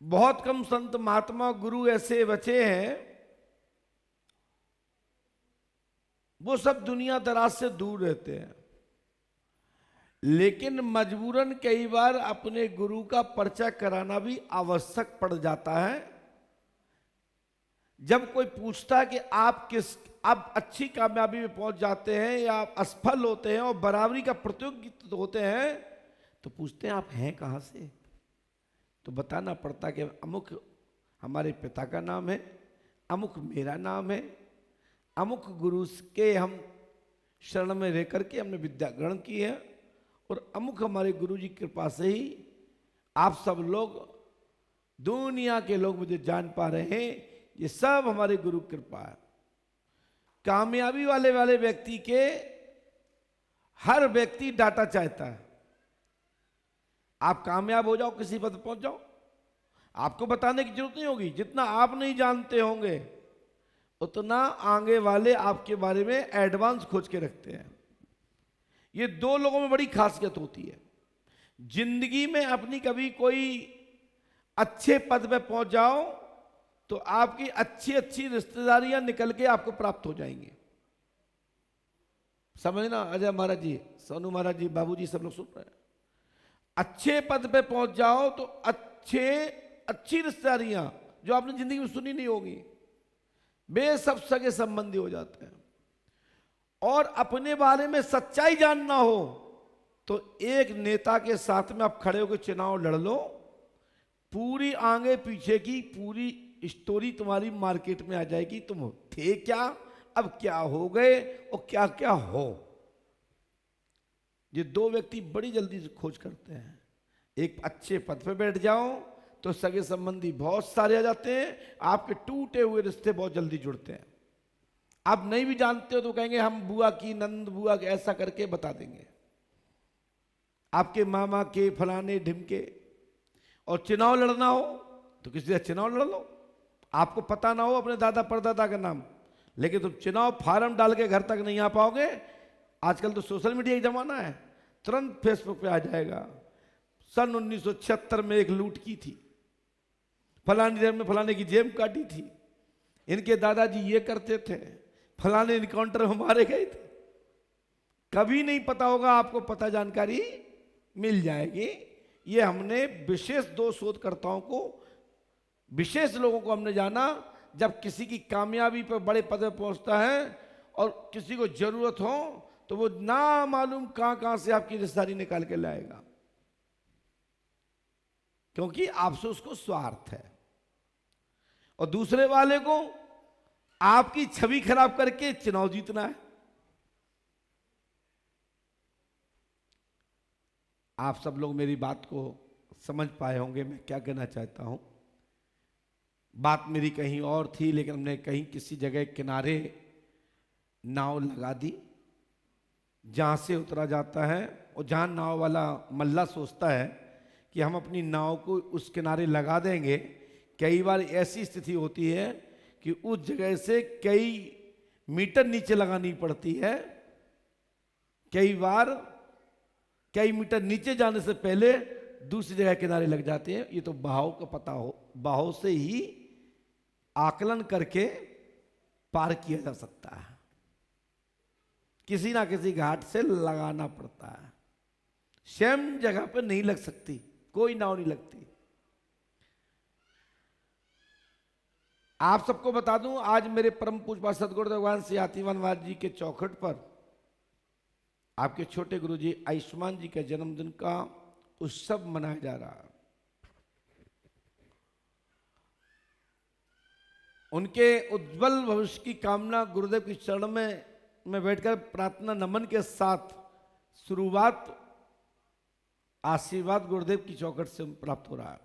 बहुत कम संत महात्मा गुरु ऐसे बचे हैं, वो सब दुनिया दराज से दूर रहते हैं, लेकिन मजबूरन कई बार अपने गुरु का परिचय कराना भी आवश्यक पड़ जाता है। जब कोई पूछता है कि आप अच्छी कामयाबी में पहुंच जाते हैं या आप असफल होते हैं और बराबरी का प्रतियोगित होते हैं, तो पूछते हैं आप हैं कहां से, तो बताना पड़ता कि अमुक हमारे पिता का नाम है, अमुक मेरा नाम है, अमुक गुरु के हम शरण में रह करके हमने विद्या ग्रहण की है, और अमुक हमारे गुरु जी की कृपा से ही आप सब लोग, दुनिया के लोग मुझे जान पा रहे हैं। ये सब हमारे गुरु की कृपा है। कामयाबी वाले व्यक्ति के हर व्यक्ति डाटा चाहता है। आप कामयाब हो जाओ, किसी पद पहुंच जाओ, आपको बताने की जरूरत नहीं होगी। जितना आप नहीं जानते होंगे उतना आगे वाले आपके बारे में एडवांस खोज के रखते हैं। ये दो लोगों में बड़ी खासियत होती है। जिंदगी में अपनी कभी कोई अच्छे पद पे पहुंच जाओ तो आपकी अच्छी अच्छी रिश्तेदारियां निकल के आपको प्राप्त हो जाएंगी। समझना, अजय महाराज जी, सोनू महाराज जी, बाबूजी, सब लोग सुन रहे हैं। अच्छे पद पे पहुंच जाओ तो अच्छी रिश्तेदारियां जो आपने जिंदगी में सुनी नहीं होगी, वे सब सगे संबंधी हो जाते हैं। और अपने बारे में सच्चाई जानना हो तो एक नेता के साथ में आप खड़े होकर चुनाव लड़ लो, पूरी आगे पीछे की पूरी स्टोरी तुम्हारी मार्केट में आ जाएगी। तुम थे क्या, अब क्या हो गए और क्या क्या हो। ये दो व्यक्ति बड़ी जल्दी से खोज करते हैं। एक अच्छे पद पे बैठ जाओ तो सगे संबंधी बहुत सारे आ जाते हैं, आपके टूटे हुए रिश्ते बहुत जल्दी जुड़ते हैं। आप नहीं भी जानते हो तो कहेंगे हम बुआ की, नंद बुआ के, ऐसा करके बता देंगे आपके मामा के, फलाने ढिमके। और चुनाव लड़ना हो तो किसी से चुनाव लड़ लो, आपको पता ना हो अपने दादा परदादा का नाम, लेकिन तुम चुनाव फार्म डाल के घर तक नहीं आ पाओगे। आजकल तो सोशल मीडिया का जमाना है, तुरंत फेसबुक पे आ जाएगा सन 1976 में एक लूट की थी, फलानी जेब में फलाने की जेब काटी थी, इनके दादाजी ये करते थे, फलाने इनकाउंटर में मारे गए थे। कभी नहीं पता होगा, आपको पता जानकारी मिल जाएगी। ये हमने विशेष दो शोधकर्ताओं को, विशेष लोगों को हमने जाना, जब किसी की कामयाबी पर बड़े पद पर पहुंचता है और किसी को जरूरत हो तो वो ना मालूम कहां कहां से आपकी रिश्तेदारी निकाल के लाएगा, क्योंकि आपसे उसको स्वार्थ है। और दूसरे वाले को आपकी छवि खराब करके चुनाव जीतना है। आप सब लोग मेरी बात को समझ पाए होंगे मैं क्या कहना चाहता हूं। बात मेरी कहीं और थी, लेकिन हमने कहीं किसी जगह किनारे नाव लगा दी जहां से उतरा जाता है, और जहां नाव वाला मल्ला सोचता है कि हम अपनी नाव को उस किनारे लगा देंगे। कई बार ऐसी स्थिति होती है कि उस जगह से कई मीटर नीचे लगानी पड़ती है। कई बार कई मीटर नीचे जाने से पहले दूसरी जगह किनारे लग जाते हैं। ये तो बहाव का पता हो, बहाव से ही आकलन करके पार किया जा सकता है। किसी ना किसी घाट से लगाना पड़ता है, सेम जगह पर नहीं लग सकती, कोई नाव नहीं लगती। आप सबको बता दूं, आज मेरे परम पूज्य सदगुरुदेव भगवान श्री आतिवन महाराज जी के चौखट पर आपके छोटे गुरु जी आयुष्मान जी के जन्मदिन का उत्सव मनाया जा रहा है। उनके उज्जवल भविष्य की कामना गुरुदेव की चरण में बैठकर प्रार्थना नमन के साथ शुरुआत आशीर्वाद गुरुदेव की चौखट से प्राप्त हो रहा है।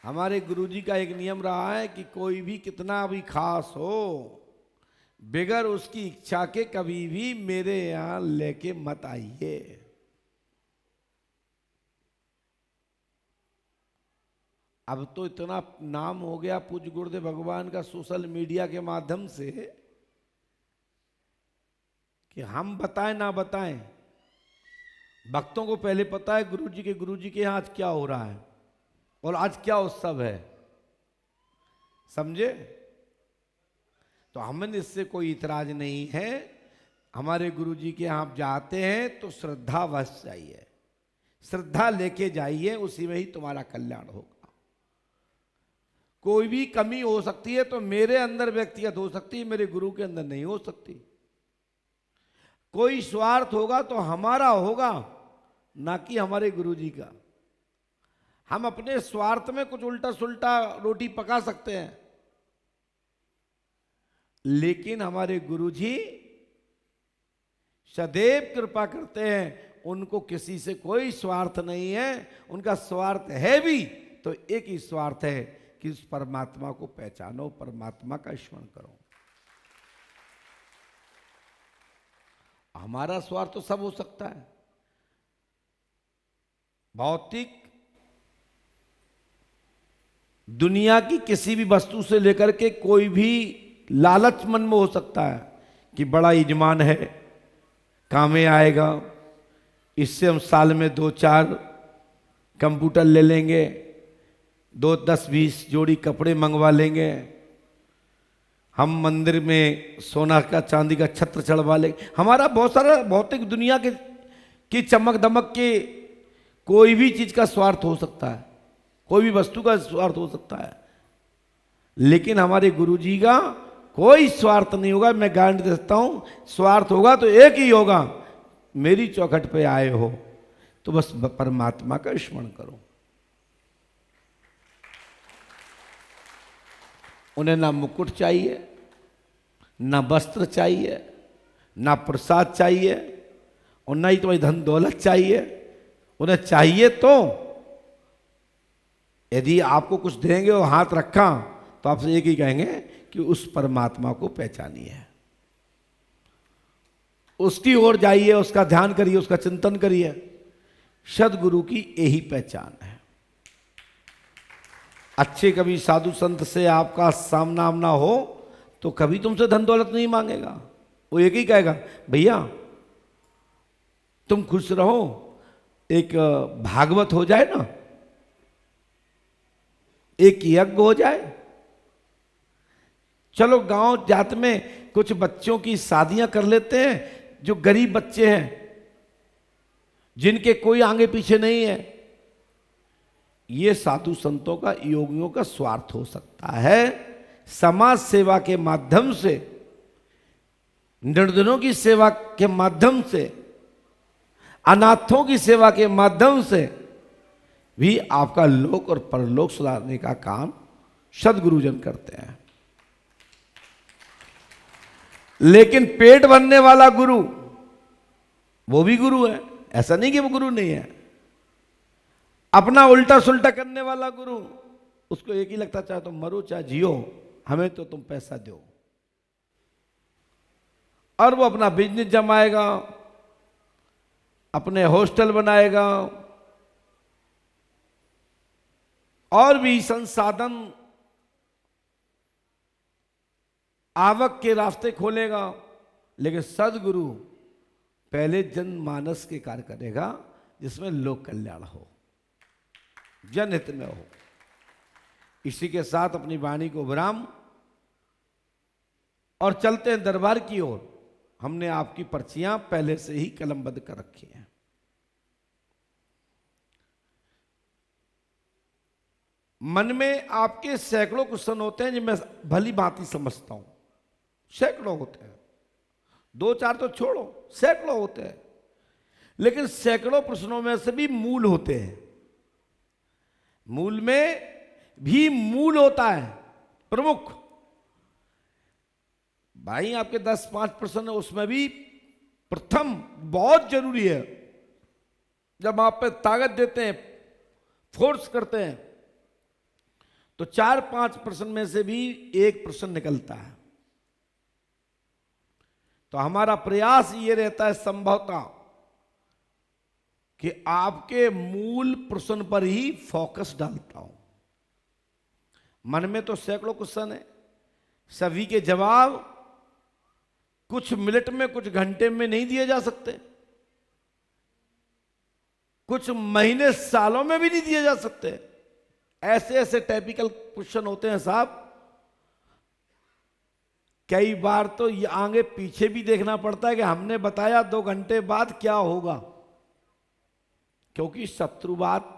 हमारे गुरुजी का एक नियम रहा है कि कोई भी कितना भी खास हो, बगैर उसकी इच्छा के कभी भी मेरे यहां लेके मत आइए। अब तो इतना नाम हो गया पूज्य गुरुदेव भगवान का सोशल मीडिया के माध्यम से कि हम बताएं ना बताएं, भक्तों को पहले पता है गुरुजी के यहाँ आज क्या हो रहा है और आज क्या उत्सव है, समझे। तो हमें इससे कोई इतराज नहीं है। हमारे गुरुजी के यहाँ आप जाते हैं तो श्रद्धा वश जाइए, श्रद्धा लेके जाइए, उसी में ही तुम्हारा कल्याण होगा। कोई भी कमी हो सकती है तो मेरे अंदर व्यक्तिगत हो सकती है, मेरे गुरु के अंदर नहीं हो सकती। कोई स्वार्थ होगा तो हमारा होगा, ना कि हमारे गुरुजी का। हम अपने स्वार्थ में कुछ उल्टा सुल्टा रोटी पका सकते हैं, लेकिन हमारे गुरुजी सदैव कृपा करते हैं, उनको किसी से कोई स्वार्थ नहीं है। उनका स्वार्थ है भी तो एक ही स्वार्थ है कि उस परमात्मा को पहचानो, परमात्मा का स्मरण करो। हमारा स्वार्थ तो सब हो सकता है, भौतिक दुनिया की किसी भी वस्तु से लेकर के कोई भी लालच मन में हो सकता है कि बड़ा यजमान है, काम में आएगा, इससे हम साल में 2-4 कंप्यूटर ले लेंगे, 10-20 जोड़ी कपड़े मंगवा लेंगे, हम मंदिर में सोना का चांदी का छत्र चढ़वा लेंगे। हमारा बहुत सारा भौतिक दुनिया की चमक दमक के कोई भी चीज का स्वार्थ हो सकता है, कोई भी वस्तु का स्वार्थ हो सकता है, लेकिन हमारे गुरुजी का कोई स्वार्थ नहीं होगा। मैं गारंटी देता हूं, स्वार्थ होगा तो एक ही होगा, मेरी चौखट पे आए हो तो बस परमात्मा का स्मरण करो। उन्हें ना मुकुट चाहिए, ना वस्त्र चाहिए, ना प्रसाद चाहिए, और ना ही तुम्हारी धन दौलत चाहिए। उन्हें चाहिए तो यदि आपको कुछ देंगे और हाथ रखा तो आपसे एक ही कहेंगे कि उस परमात्मा को पहचानिए, उसकी ओर जाइए, उसका ध्यान करिए, उसका चिंतन करिए। सदगुरु की यही पहचान है। अच्छे कभी साधु संत से आपका सामना आमना हो तो कभी तुमसे धन दौलत नहीं मांगेगा, वो एक ही कहेगा, भैया तुम खुश रहो, एक भागवत हो जाए ना, एक यज्ञ हो जाए, चलो गांव जात में कुछ बच्चों की शादियां कर लेते हैं, जो गरीब बच्चे हैं, जिनके कोई आगे पीछे नहीं है। ये साधु संतों का, योगियों का स्वार्थ हो सकता है। समाज सेवा के माध्यम से, निर्धनों की सेवा के माध्यम से, अनाथों की सेवा के माध्यम से भी आपका लोक और परलोक सुधारने का काम सद्गुरुजन करते हैं। लेकिन पेट भरने वाला गुरु, वो भी गुरु है, ऐसा नहीं कि वो गुरु नहीं है। अपना उल्टा सुल्टा करने वाला गुरु, उसको एक ही लगता, चाहे तुम मरो चाहे जियो, हमें तो तुम पैसा दो, और वो अपना बिजनेस जमाएगा, अपने हॉस्टल बनाएगा, और भी संसाधन आवक के रास्ते खोलेगा। लेकिन सदगुरु पहले जनमानस के कार्य करेगा जिसमें लोक कल्याण हो, जनहित में हो। इसी के साथ अपनी वाणी को विराम, और चलते हैं दरबार की ओर। हमने आपकी पर्चियां पहले से ही कलमबद्ध कर रखी हैं। मन में आपके सैकड़ों क्वेश्चन होते हैं, जो मैं भली भांति समझता हूं, सैकड़ों होते हैं, 2-4 तो छोड़ो, सैकड़ों होते हैं। लेकिन सैकड़ों प्रश्नों में से भी मूल होते हैं, मूल में भी मूल होता है प्रमुख। भाई आपके 10-5 प्रश्न है, उसमें भी प्रथम बहुत जरूरी है। जब आप पे ताकत देते हैं, फोर्स करते हैं, तो 4-5 प्रश्न में से भी एक प्रश्न निकलता है। तो हमारा प्रयास ये रहता है संभवतः कि आपके मूल प्रश्न पर ही फोकस डालता हूं। मन में तो सैकड़ों क्वेश्चन है, सभी के जवाब कुछ मिनट में, कुछ घंटे में नहीं दिए जा सकते। कुछ महीने सालों में भी नहीं दिए जा सकते। ऐसे ऐसे टिपिकल क्वेश्चन होते हैं साहब, कई बार तो ये आगे पीछे भी देखना पड़ता है कि हमने बताया 2 घंटे बाद क्या होगा, क्योंकि शत्रुवाद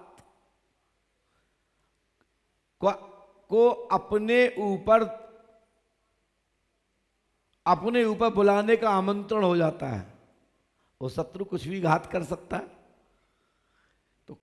को अपने ऊपर बुलाने का आमंत्रण हो जाता है। वो शत्रु कुछ भी घात कर सकता है। तो